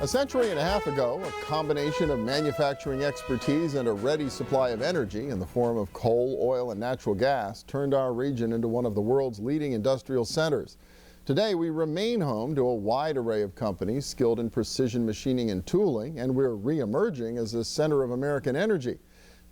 A century and a half ago, a combination of manufacturing expertise and a ready supply of energy in the form of coal, oil, and natural gas turned our region into one of the world's leading industrial centers. Today, we remain home to a wide array of companies skilled in precision machining and tooling, and we're re-emerging as a center of American energy.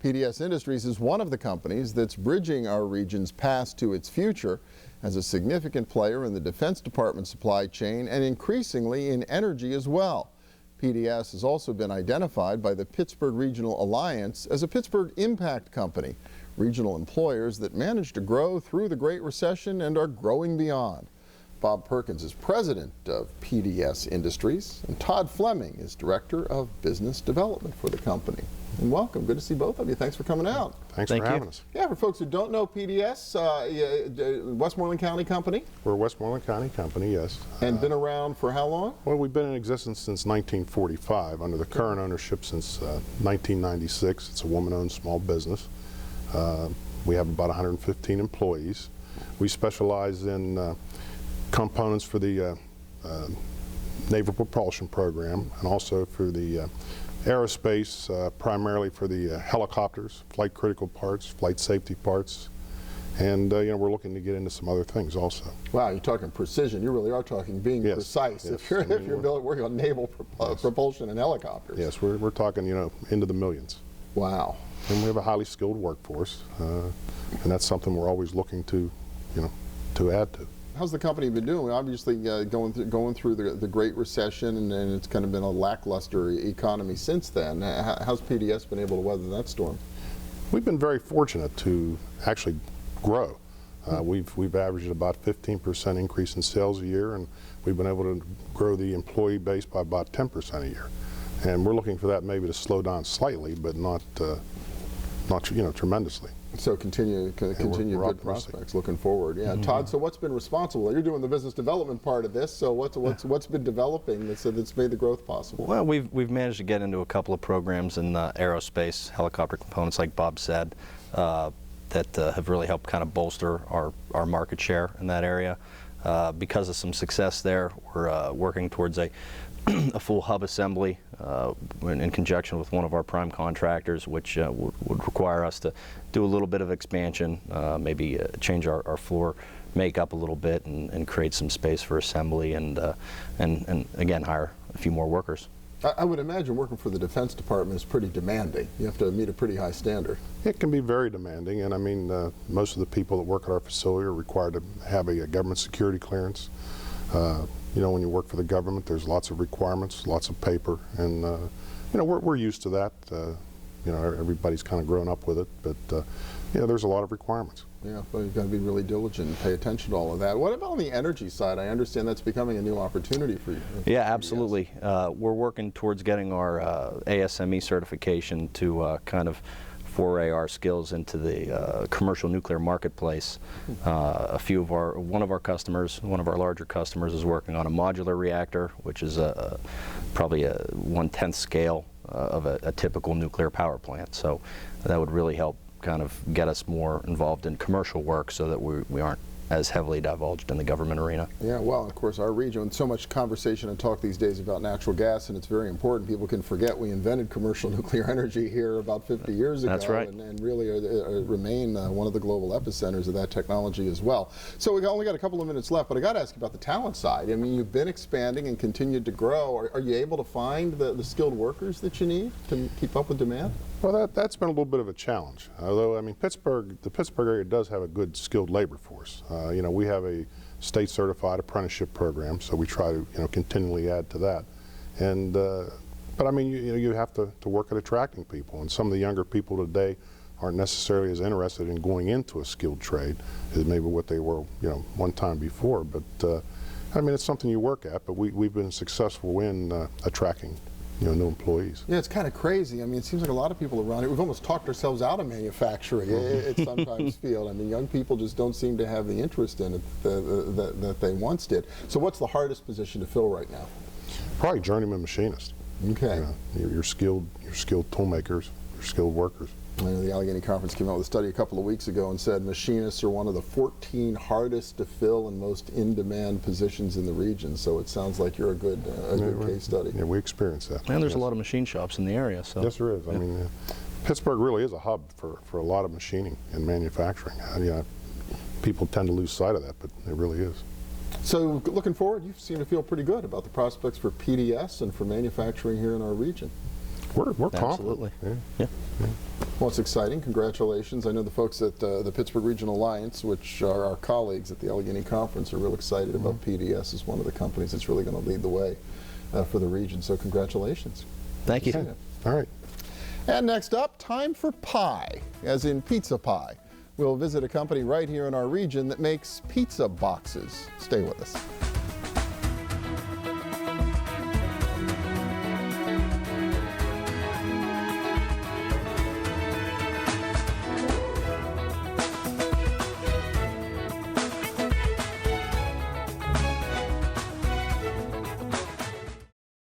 PDS Industries is one of the companies that's bridging our region's past to its future as a significant player in the Defense Department supply chain and increasingly in energy as well. PDS has also been identified by the Pittsburgh Regional Alliance as a Pittsburgh impact company, regional employers that managed to grow through the Great Recession and are growing beyond. Bob Perkins is president of PDS Industries, and Todd Fleming is director of business development for the company. And welcome. Good to see both of you. Thanks for coming out. Thanks for having us. Yeah, for folks who don't know PDS, Westmoreland County company? We're a Westmoreland County company, yes. And been around for how long? Well, we've been in existence since 1945, under the current ownership since 1996. It's a woman-owned small business. We have about 115 employees. We specialize in components for the naval propulsion program and also for the aerospace, primarily for the helicopters, flight critical parts, flight safety parts, and you know, we're looking to get into some other things also. Wow, you're talking precision. You really are talking being precise. Yes. If you're working on naval propulsion and helicopters. Yes, we're talking, you know, into the millions. Wow. And we have a highly skilled workforce, and that's something we're always looking to, you know, to add to. How's the company been doing? Obviously going through the Great Recession, and it's kind of been a lackluster economy since then. How's PDS been able to weather that storm? We've been very fortunate to actually grow. We've averaged about 15% increase in sales a year, and we've been able to grow the employee base by about 10% a year. And we're looking for that maybe to slow down slightly, but not you know, tremendously. So continue good prospects looking forward. Yeah, Todd. So what's been responsible? You're doing the business development part of this. So what's been developing that's made the growth possible? Well, we've managed to get into a couple of programs in aerospace, helicopter components, like Bob said, that have really helped kind of bolster our market share in that area. Because of some success there, we're working towards a full hub assembly in conjunction with one of our prime contractors, which would require us to do a little bit of expansion, maybe change our floor makeup a little bit and create some space for assembly and again hire a few more workers. I would imagine working for the Defense Department is pretty demanding. You have to meet a pretty high standard. It can be very demanding, and I mean most of the people that work at our facility are required to have a government security clearance. You know, when you work for the government, there's lots of requirements, lots of paper, and you know, we're used to that. You know, everybody's kind of grown up with it, but you know, there's a lot of requirements. Yeah, well, you've got to be really diligent and pay attention to all of that. What about on the energy side? I understand that's becoming a new opportunity for you. Yeah, absolutely. We're working towards getting our ASME certification to kind of foray our skills into the commercial nuclear marketplace. One of our larger customers is working on a modular reactor, which is probably a 1/10 scale of a typical nuclear power plant. So that would really help kind of get us more involved in commercial work so that we aren't as heavily divulged in the government arena. Yeah, well, of course, our region, so much conversation and talk these days about natural gas, and it's very important. People can forget we invented commercial nuclear energy here about 50 years ago. That's right. And really remain one of the global epicenters of that technology as well. So we've only got a couple of minutes left, but I got to ask you about the talent side. I mean, you've been expanding and continued to grow. Are you able to find the skilled workers that you need to keep up with demand? Well, that's been a little bit of a challenge. Although, I mean, the Pittsburgh area does have a good skilled labor force. You know, we have a state certified apprenticeship program, so we try to, you know, continually add to that. And but I mean, you have to work at attracting people, and some of the younger people today aren't necessarily as interested in going into a skilled trade as maybe what they were, you know, one time before. But I mean, it's something you work at. But we've been successful in attracting, you know, new employees. Yeah, it's kind of crazy. I mean, it seems like a lot of people around here, we've almost talked ourselves out of manufacturing. It sometimes feels. I mean, young people just don't seem to have the interest in it that they once did. So what's the hardest position to fill right now? Probably journeyman machinist. Okay. Your skilled tool makers, your skilled workers. I know the Allegheny Conference came out with a study a couple of weeks ago and said machinists are one of the 14 hardest to fill and most in-demand positions in the region. So it sounds like you're a good case study. Yeah, we experienced that. And there's a lot of machine shops in the area. So. Yes, there is. Yeah. I mean, Pittsburgh really is a hub for a lot of machining and manufacturing. People tend to lose sight of that, but it really is. So looking forward, you seem to feel pretty good about the prospects for PDS and for manufacturing here in our region. We're confident. Absolutely. Yeah. Well, it's exciting. Congratulations. I know the folks at the Pittsburgh Regional Alliance, which are our colleagues at the Allegheny Conference, are real excited about PDS as one of the companies that's really going to lead the way for the region. So congratulations. Thank you. Okay. All right. And next up, time for pie, as in pizza pie. We'll visit a company right here in our region that makes pizza boxes. Stay with us.